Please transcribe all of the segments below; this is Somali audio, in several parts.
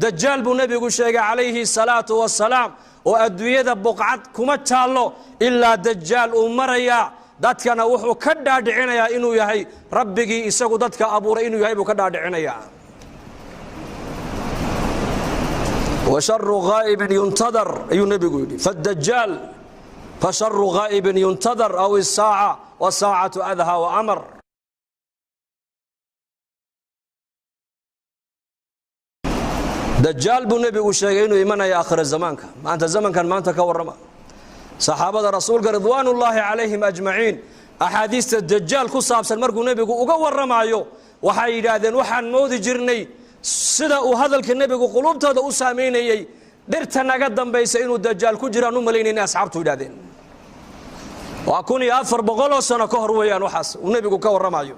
dajaal buu nabigu sheegay calayhi salaatu wasalaam oo adduunyada buqcad kuma taalo ilaa dajaal uu maraya dadkana wuxuu ka dhaadhicinayaa inuu yahay rabbigii isagu dadka abuuray inuu yahay buu ka dhaadhicinayaa wa sharru ghaa'ibin yuntadar ayuu nabigu yidhi faddajaal fasharru ghaa'ibin yuntadar aw as-saa'a wa saa'atu adha wa amar dajaal buu nabigu sheegay inuu imanaya aakhir zamaanka maanta zamankan maanta ka warrama saxaabada rasuulka ridwaanullaahi calayhim ajmaciin axaadiista dajaal ku saabsan markuu nabigu uga warramayo waxay yidhaahdeen waxaan moodi jirnay sida uu hadalka nabigu qulubtooda u saameynayay dhirta naga dambaysa inuu dajaal ku jiraan u malaynayna asxaabtu yidhaahdeen waa 1400 sano ka hor weeyaan waxaas uu nabigu ka warramayo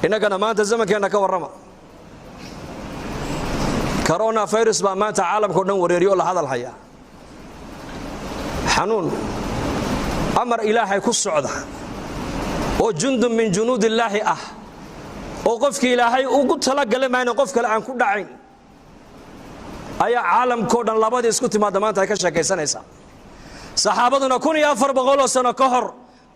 innagana maanta zamankeena ka warrama corona virus baa maanta caalamka dhan wareeriyo la hadal haya xanuun amar ilaahay ku socda oo jundun min junuudillaahi ah oo qofkii ilaahay ugu tala galay maana qof kale aan ku dhacayn ayaa caalamka dhan labadii isku timaada maanta ay ka sheekaysanaysaa saxaabaduna 1400 sano ka hor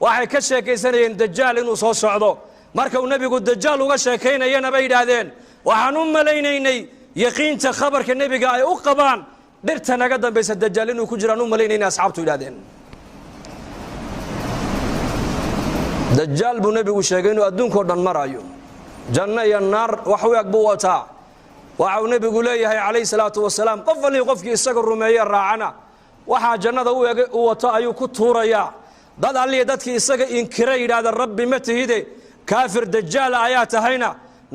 waxay ka sheekaysanayeen dajaal inuu soo socdo marka uu nabigu dajaal uga sheekaynayna bay yiraahdeen waxaan u maleynaynay yaqiinta khabarka nabiga ay u qabaan dhirta naga dambaysa dajaal inuu ku jiraan u malaynayna asxaabtu yiraahdeen dajaal buu nabigu sheegay inuu adduunka dhan marayo janna iyo naar wax u eg buu wataa waxa uu nabigu leeyahay calayhi salaatu wasalaam qof walii qofkii isaga rumeeyay raacana waxa jannada u eg uu wato ayuu ku tuuraya dad alliye dadkii isaga inkiray yiraahdo rabbi ma tahide kaafir dajaal ayaa tahayna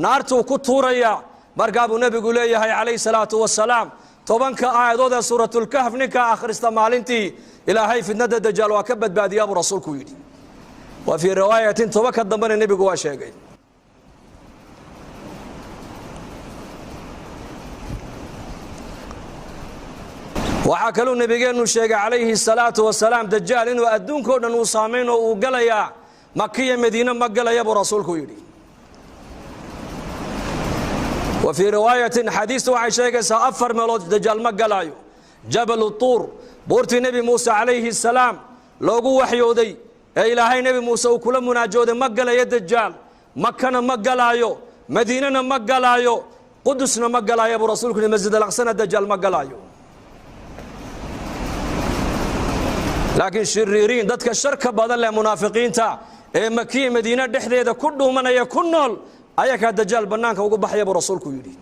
naartu ku tuuraya markaa buu nabigu leeyahay calayhi salaatu wasalaam 10 aayadood ee suuratul kahf ninka akhrista maalintii ilaahay fitnada dajaal waa ka badbaadiyaa buu rasuulku yidhi wa fi riwaayatin 10 ka dambana nabigu waa sheegay waxa kaloo nabigeenu sheegay calayhi salaatu wasalaam dajaal inuu adduunka dhan uu saameeyo uu galaya Makka iyo Madiina ma galaya buu rasuulku yidhi وفي رواية حديث وعي شيخ سأفر ملوج دجال مقلايو جبل الطور بورتي نبي موسى عليه السلام لوغو وحيودي إلهي نبي موسى وكل مناجود مقلا يا دجال مكة مقلايو مدينة مقلايو قدسنا مقلايو أبو رسولك المسجد الأقصى دجال مقلايو لكن شريرين دتك الشركة بدل منافقين تا مكية مدينة دحديدة كله من يكونول أيك الدجال بنانك وقبح يا أبو رسولك يدي